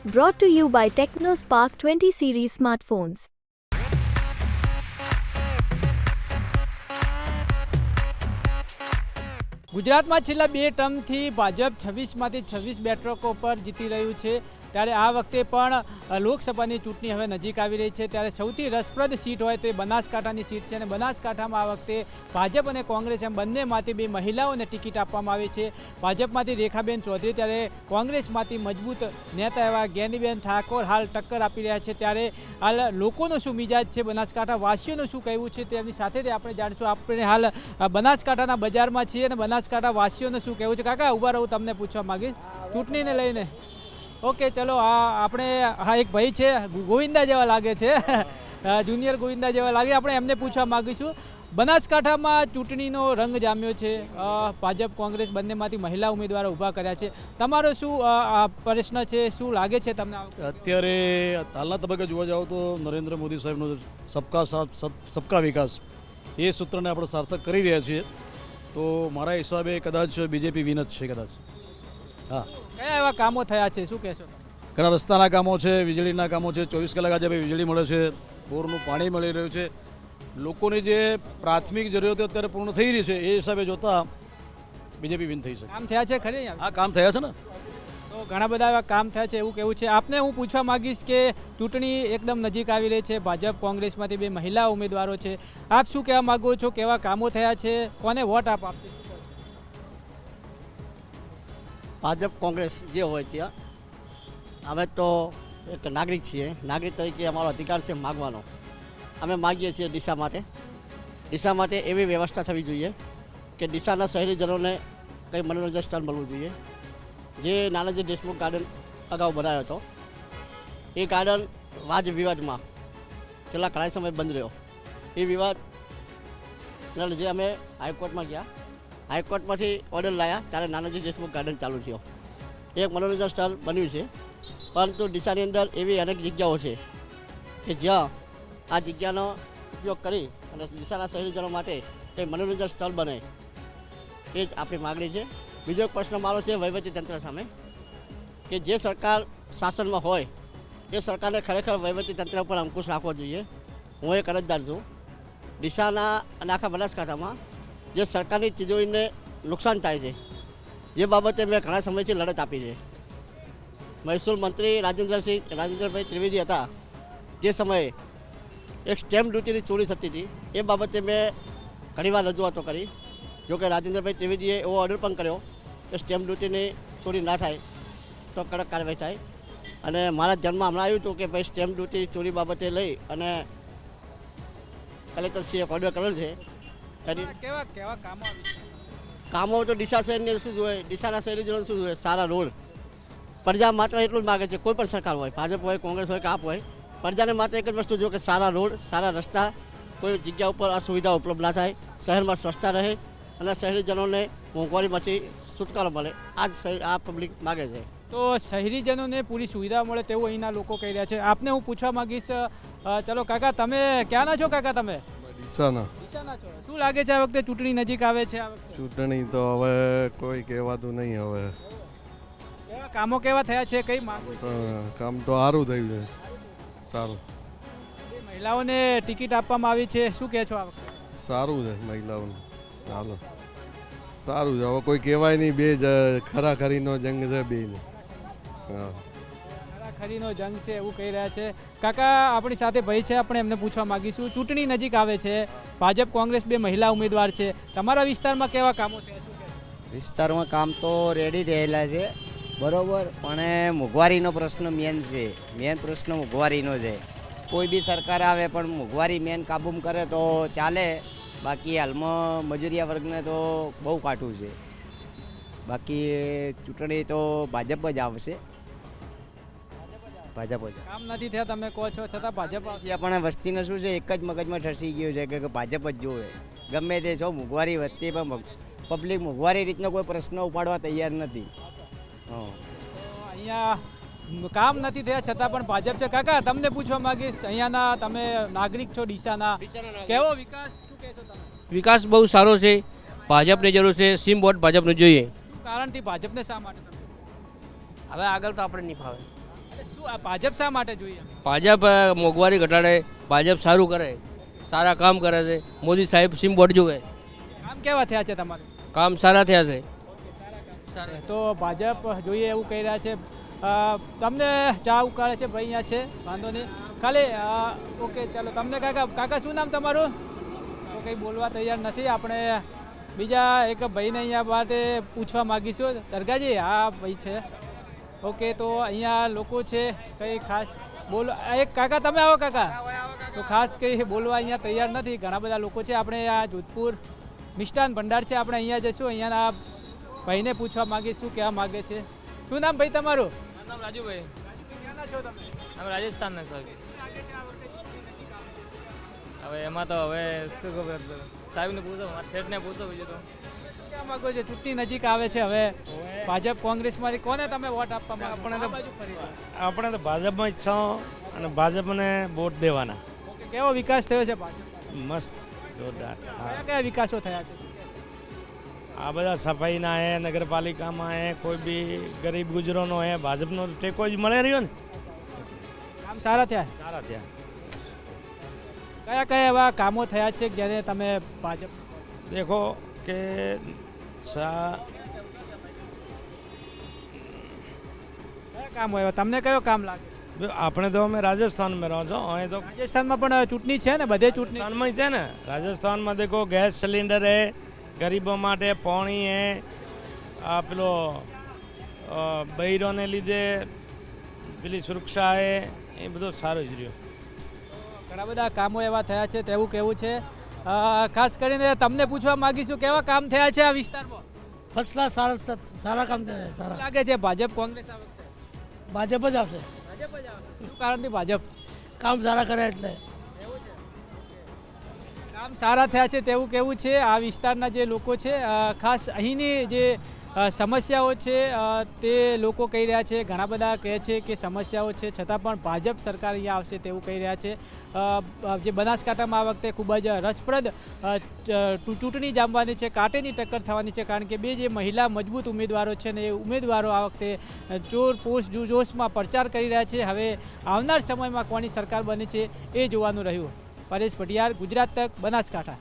Brought to you by TechnoSpark 20 series smartphones. ગુજરાતમાં છેલ્લા 2 ટર્મથી ભાજપ 26માંથી 26 બેઠકો પર જીતી રહ્યું છે ત્યારે આ વખતે પણ લોકસભાની ચૂંટણી હવે નજીક આવી રહી છે ત્યારે સૌથી રસપ્રદ સીટ હોય તો એ બનાસકાંઠાની સીટ છે અને બનાસકાંઠામાં આ વખતે ભાજપ અને કોંગ્રેસ એમ બંનેમાંથી 2 મહિલાઓને ટિકિટ આપવામાં આવી છે. ભાજપમાંથી રેખાબેન ચૌધરી ત્યારે કોંગ્રેસમાંથી મજબૂત નેતા એવા જ્ઞાનીબેન ઠાકોર હાલ ટક્કર આપી રહ્યા છે ત્યારે હાલ લોકોનો શું મિજાજ છે, બનાસકાંઠા વાસીઓનું શું કહેવું છે તેમની સાથે આપણે જાણીશું. આપણે હાલ બનાસકાંઠાના બજારમાં છીએ અને બનાસકાંઠા વાસીઓને શું કહેવું છે. કાકા ઊભા રહું, તમને પૂછવા માગીશ ચૂંટણીને લઈને. ઓકે ચલો, આપણે એક ભાઈ છે ગોવિંદા જેવા લાગે છે, જુનિયર ગોવિંદા જેવા લાગે, આપણે એમને પૂછવા માગીશું. બનાસકાંઠામાં ચૂંટણીનો રંગ જામ્યો છે, ભાજપ કોંગ્રેસ બંનેમાંથી મહિલા ઉમેદવારો ઊભા કર્યા છે. તમારો શું પ્રશ્ન છે, શું લાગે છે તમને? અત્યારે હાલના તબક્કે જોવા જાવ તો નરેન્દ્ર મોદી સાહેબનો સબકા સાથ સબકા વિકાસ એ સૂત્રને આપણે સાર્થક કરી રહ્યા છીએ, તો મારા હિસાબે કદાચ બીજેપી વિન જ છે કદાચ. હા, કયા એવા કામો થયા છે, શું કહેશો? ઘણા રસ્તાના કામો છે, વીજળીના કામો છે, 24 કલાક આજે વીજળી મળે છે, બોરનું પાણી મળી રહ્યું છે, લોકોની જે પ્રાથમિક જરૂરિયાતો અત્યારે પૂર્ણ થઈ રહી છે એ હિસાબે જોતા બીજેપી વિન થઈ શકે. કામ થયા છે ખરી? હા, કામ થયા છે ને, તો ઘણા બધા એવા કામ થયા છે એવું કેવું છે. આપને હું પૂછવા માગીશ કે ચૂંટણી એકદમ નજીક આવી રહી છે, ભાજપ કોંગ્રેસમાંથી 2 મહિલા ઉમેદવારો છે, આપ શું કહેવા માગો છો? કેવા કામો થયા છે, કોને વોટ આપશો? ભાજપ કોંગ્રેસ જે હોય ત્યાં અમે તો એક નાગરિક છીએ, નાગરિક તરીકે અમારો અધિકાર છે માગવાનો. અમે માગીએ છીએ ડીસા માટે એવી વ્યવસ્થા થવી જોઈએ કે ડીસાના શહેરીજનોને કંઈ મનોરંજન સ્થળ મળવું જોઈએ. જે નાનાજી દેશમુખ ગાર્ડન અગાઉ બનાવ્યો હતો એ ગાર્ડન વાદ વિવાદમાં છેલ્લા ઘણા સમય બંધ રહ્યો. એ વિવાદના લીધે અમે હાઈકોર્ટમાં ગયા, હાઈકોર્ટમાંથી ઓર્ડર લાવ્યા ત્યારે નાનાજી દેશમુખ ગાર્ડન ચાલુ થયો. એક મનોરંજન સ્થળ બન્યું છે, પરંતુ ડીસાની અંદર એવી અનેક જગ્યાઓ છે કે જ્યાં આ જગ્યાનો ઉપયોગ કરી અને ડીસાના શહેરીજનો માટે કંઈ મનોરંજન સ્થળ બને, એ જ આપણી માગણી છે. બીજો પ્રશ્ન મારો છે વહીવટીતંત્ર સામે કે જે સરકાર શાસનમાં હોય એ સરકારને ખરેખર વહીવટીતંત્ર પર અંકુશ રાખવો જોઈએ. હું એક અરજદાર છું. ડીસાના અને આખા બનાસકાંઠામાં જે સરકારની તિજોરીને નુકસાન થાય છે જે બાબતે મેં ઘણા સમયથી લડત આપી છે. મહેસૂલ મંત્રી રાજેન્દ્રભાઈ ત્રિવેદી હતા તે સમયે એક સ્ટેમ્પ ડ્યુટીની ચોરી થતી હતી, એ બાબતે મેં ઘણીવાર રજૂઆતો કરી. જોકે રાજેન્દ્રભાઈ ત્રિવેદીએ એવો ઓર્ડર પણ કર્યો કે સ્ટેમ્પ ડ્યુટીની ચોરી ના થાય તો કડક કાર્યવાહી થાય. અને મારા ધ્યાનમાં હમણાં આવ્યું હતું કે ભાઈ સ્ટેમ્પ ડ્યુટી ચોરી બાબતે લઈ અને કલેક્ટરશ્રીએ ઓર્ડર કરેલ છે. કેવા કામો તો ડીસા શહેરને શું જોઈએ, ડીસાના શહેરીજનોને શું જોઈએ? સારા રોડ. પ્રજા માત્ર એટલું જ માગે છે, કોઈ પણ સરકાર હોય, ભાજપ હોય, કોંગ્રેસ હોય કે આપ હોય, પ્રજાને માત્ર એક જ વસ્તુ જોઈએ કે સારા રોડ, સારા રસ્તા, કોઈ જગ્યા ઉપર અસુવિધા ઉપલબ્ધ ના થાય, શહેરમાં સ્વચ્છતા રહે અને શહેરીજનોને મોંઘવારીમાંથી છુટકારો મળે. આ પબ્લિક માગે છે. તો શહેરીજનોને પૂરી સુવિધા મળે તેવું અહીંના લોકો કહી રહ્યા છે. આપને હું પૂછવા માંગીશ, ચલો કાકા તમે ક્યાંના છો? કાકા તમે ડીસાના છો. શું લાગે છે આ વખતે ચૂંટણી નજીક આવે છે? ચૂંટણી તો હવે કોઈ કહેવાતું નહીં. હવે કામો કેવા થયા છે, કઈ માંગુ છે? કામ તો સારું થયું છે, સારું. મહિલાઓને ટિકિટ આપવામાં આવી છે, શું કહે છો આ વખતે? સારું છે મહિલાઓને, ચાલો સારું છે. હવે કોઈ કહેવાય નહીં, બે ખરાખરીનો જંગ છે બેને. હા, ખરીનો જંગ છે એવું કહી રહ્યા છે. કાકા આપણી સાથે ભાઈ છે, આપણે એમને પૂછવા માંગીશું. ચૂંટણી નજીક આવે છે, ભાજપ કોંગ્રેસ 2 મહિલા ઉમેદવાર છે, તમારા વિસ્તારમાં કેવા કામો થયા? શું કહે? વિસ્તારમાં કામ તો રેડી થયેલા છે બરોબર, પણ મોંઘવારીનો પ્રશ્ન મેન પ્રશ્ન મોંઘવારીનો છે. કોઈ બી સરકાર આવે પણ મોંઘવારી મેન કાબૂમાં કરે તો ચાલે, બાકી હાલમાં મજૂરિયા વર્ગને તો બહુ કાઠું છે. બાકી ચૂંટણી તો ભાજપ જ આવશે. ભાજપ જ. કામ નથી થયા તમે કહો છો, છતાં ભાજપ આવશે. પણ વસ્તીને શું છે, એક જ મગજમાં ઠસી ગયું છે કે ભાજપ જ જોવે. ગમે તે છો, મોંઘવારી વધતી પણ પબ્લિક મોંઘવારી રીતનો કોઈ પ્રશ્ન ઉપાડવા તૈયાર નથી. અહીંયા કામ નથી થયા છતાં પણ ભાજપ છે. કાકા તમને પૂછવા માંગીશ, અહીંયાના તમે નાગરિક છો ડીસાના, કેવો વિકાસ, શું કહેશો તમે? વિકાસ બહુ સારો છે, ભાજપની જરૂર છે, સિમ વોટ ભાજપને જોઈએ. શું કારણથી ભાજપને શા માટે? હવે આગળ તો આપણે નહીં ફાવે. શું આ ભાજપ શા માટે જોઈએ? ભાજપ મોંઘવારી ઘટાડે, ભાજપ સારું કરે, સારા કામ કરે છે. મોદી સાહેબ સિમ બોર્ડ જુએ, કામ કેવા થયા છે તમારે? કામ સારા થયા છે. તો ભાજપ જોઈએ એવું કહી રહ્યા છે. તમને ચા ઉકાળે છે ભાઈ અહીંયા છે, વાંધો નહીં. ખાલી ઓકે ચાલો તમને કાકા શું નામ તમારું? તો કંઈ બોલવા તૈયાર નથી. આપણે બીજા એક ભાઈને અહીંયા માટે પૂછવા માગીશું. દરગાજી હા ભાઈ છે. ઓકે તો અહીંયા લોકો છે કંઈ ખાસ બોલ એક કાકા તમે આવો કાકા. તો ખાસ કંઈ બોલવા અહીંયા તૈયાર નથી. ઘણા બધા લોકો છે. આપણે આ જોધપુર મિષ્ટાન ભંડાર છે, આપણે અહીંયા જઈશું. અહીંયાના ભાઈને પૂછવા માગીશું કહેવા માગે છે. શું નામ ભાઈ તમારું? મારું નામ રાજુભાઈ. ક્યાંના છો તમે? અમે રાજસ્થાનના સર. હવે એમાં તો હવે શું ખબર, સાહેબને પૂછો, મારા શેઠને પૂછો. બીજું તો ક્યાં માગો છો? ચૂંટણી નજીક આવે છે. હવે ભાજપ કોંગ્રેસમાંથી કોને તમે વોટ આપવા માંગો? આપણે તો- આ બાજુ ફરી જાઓ. આપણે તો ભાજપમાં જ છો અને ભાજપને વોટ દેવાના. ઓકે, કેવો વિકાસ થયો છે ભાજપ? મસ્ત જોરદાર. હા. કયા કયા વિકાસો થયા છે? આ બધા સફાઈના હે, નગરપાલિકામાં હે, કોઈ બી ગરીબ ગુજરોનો હે, ભાજપનો ટેકો જ મળે રહ્યો ને. કામ સારા થયા? સારા થયા. કયા કયા એવા કામો થયા છે કે જેને તમે ભાજપ દેખો કે સા કયા કામ હોય તમને કયો કામ લાગે? આપણે તો અમે રાજસ્થાનમાં રહો છો. અહીં તો રાજસ્થાનમાં પણ ચૂંટણી છે ને, બધે ચૂંટણી. રાજસ્થાનમાં છે ને. રાજસ્થાનમાં દેખો ગેસ સિલિન્ડર હે, ગરીબો માટે પાણી હે, આ પેલો બૈરોને લીધે પેલી સુરક્ષા હે, એ બધું સારું જ રહ્યું. ઘણા બધા કામો એવા થયા છે તેવું કેવું છે. ખાસ કરીને તમને પૂછવા માંગીશું કેવા કામ થયા છે આ વિસ્તારમાં? ફર્સ્ટ ક્લાસ સારા કામ થયા છે. સારા લાગે છે ભાજપ કોંગ્રેસ આ વખતે? ભાજપ જ આવશે. ભાજપ જ આવશે. શું કારણથી ભાજપ? કામ સારા કરે એટલે. કામ સારા થયા છે તેવું કેવું છે આ વિસ્તારના જે લોકો છે. ખાસ અહીંની જે સમસ્યાઓ છે તે લોકો કહી રહ્યા છે. ઘણા બધા કહે છે કે સમસ્યાઓ છે છતાં પણ ભાજપ સરકાર અહીંયા આવશે તેવું કહી રહ્યા છે. જે બનાસકાંઠામાં આ વખતે ખૂબ જ રસપ્રદ ચૂંટણી જામવાની છે, કાંટેની ટક્કર થવાની છે. કારણ કે બે જે મહિલા મજબૂત ઉમેદવારો છે ને એ ઉમેદવારો આ વખતે જોશમાં પ્રચાર કરી રહ્યા છે. હવે આવનાર સમયમાં કોની સરકાર બને છે એ જોવાનું રહ્યું. પરેશ પટિયાર, ગુજરાત તક, બનાસકાંઠા.